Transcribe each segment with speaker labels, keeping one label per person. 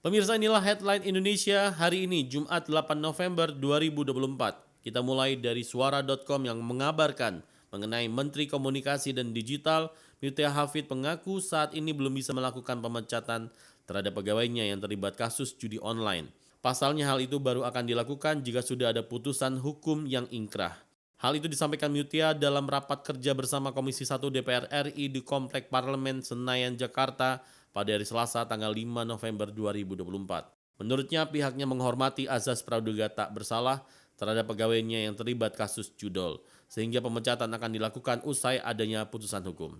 Speaker 1: Pemirsa, inilah headline Indonesia hari ini, Jumat 8 November 2024. Kita mulai dari suara.com yang mengabarkan mengenai Menteri Komunikasi dan Digital, Mutia Hafid mengaku saat ini belum bisa melakukan pemecatan terhadap pegawainya yang terlibat kasus judi online. Pasalnya hal itu baru akan dilakukan jika sudah ada putusan hukum yang ingkrah. Hal itu disampaikan Mutia dalam rapat kerja bersama Komisi 1 DPR RI di Komplek Parlemen Senayan, Jakarta pada hari Selasa tanggal 5 November 2024. Menurutnya pihaknya menghormati azas praduga tak bersalah terhadap pegawainya yang terlibat kasus judol, sehingga pemecatan akan dilakukan usai adanya putusan hukum.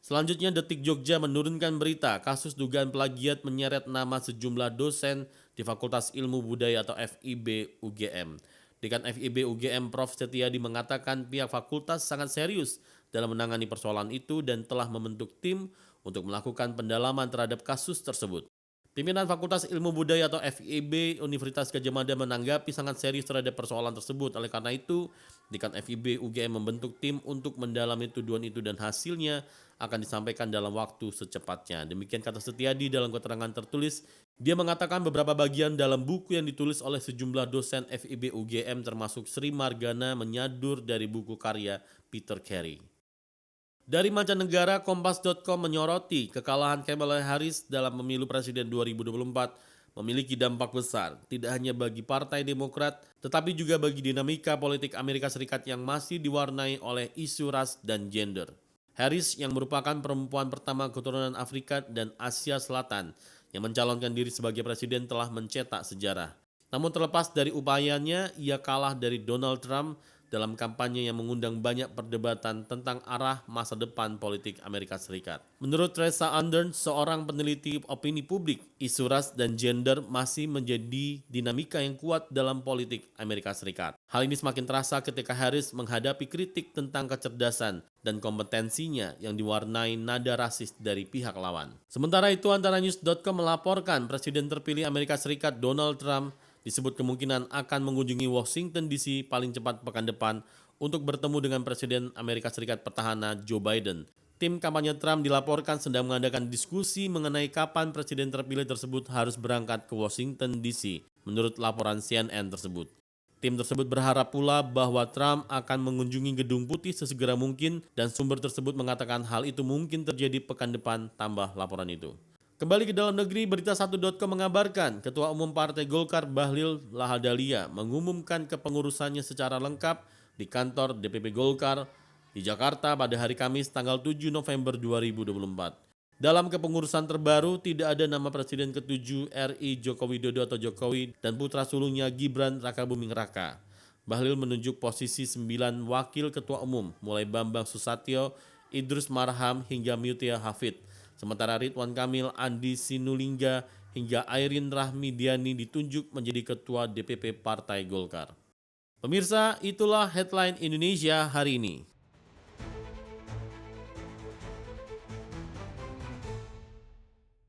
Speaker 1: Selanjutnya, Detik Jogja menurunkan berita kasus dugaan plagiat menyeret nama sejumlah dosen di Fakultas Ilmu Budaya atau FIB UGM. Dekan FIB UGM Prof. Setiadi mengatakan pihak fakultas sangat serius dalam menangani persoalan itu dan telah membentuk tim untuk melakukan pendalaman terhadap kasus tersebut. Pimpinan Fakultas Ilmu Budaya atau FIB Universitas Gadjah Mada menanggapi sangat serius terhadap persoalan tersebut. Oleh karena itu, Dekan FIB UGM membentuk tim untuk mendalami tuduhan itu dan hasilnya akan disampaikan dalam waktu secepatnya. Demikian kata Setiadi dalam keterangan tertulis. Dia mengatakan beberapa bagian dalam buku yang ditulis oleh sejumlah dosen FIB UGM termasuk Sri Margana menyadur dari buku karya Peter Carey. Dari mancanegara, Kompas.com menyoroti kekalahan Kamala Harris dalam pemilu presiden 2024 memiliki dampak besar, tidak hanya bagi Partai Demokrat, tetapi juga bagi dinamika politik Amerika Serikat yang masih diwarnai oleh isu ras dan gender. Harris yang merupakan perempuan pertama keturunan Afrika dan Asia Selatan yang mencalonkan diri sebagai presiden telah mencetak sejarah. Namun terlepas dari upayanya, ia kalah dari Donald Trump dalam kampanye yang mengundang banyak perdebatan tentang arah masa depan politik Amerika Serikat. Menurut Teresa Andern, seorang peneliti opini publik, isu ras dan gender masih menjadi dinamika yang kuat dalam politik Amerika Serikat. Hal ini semakin terasa ketika Harris menghadapi kritik tentang kecerdasan dan kompetensinya yang diwarnai nada rasis dari pihak lawan. Sementara itu, antaranews.com melaporkan Presiden terpilih Amerika Serikat Donald Trump disebut kemungkinan akan mengunjungi Washington DC paling cepat pekan depan untuk bertemu dengan Presiden Amerika Serikat petahana Joe Biden. Tim kampanye Trump dilaporkan sedang mengadakan diskusi mengenai kapan presiden terpilih tersebut harus berangkat ke Washington DC, menurut laporan CNN tersebut. Tim tersebut berharap pula bahwa Trump akan mengunjungi Gedung Putih sesegera mungkin dan sumber tersebut mengatakan hal itu mungkin terjadi pekan depan, tambah laporan itu. Kembali ke dalam negeri, berita1.com mengabarkan Ketua Umum Partai Golkar Bahlil Lahadalia mengumumkan kepengurusannya secara lengkap di kantor DPP Golkar di Jakarta pada hari Kamis tanggal 7 November 2024. Dalam kepengurusan terbaru tidak ada nama Presiden ke-7 RI Joko Widodo atau Jokowi dan putra sulungnya Gibran Rakabuming Raka. Bahlil menunjuk posisi 9 wakil ketua umum mulai Bambang Susatyo, Idrus Marham hingga Mutia Hafid. Sementara Ridwan Kamil, Andi Sinulinga hingga Airin Rahmidiani ditunjuk menjadi ketua DPP Partai Golkar. Pemirsa, itulah headline Indonesia hari ini.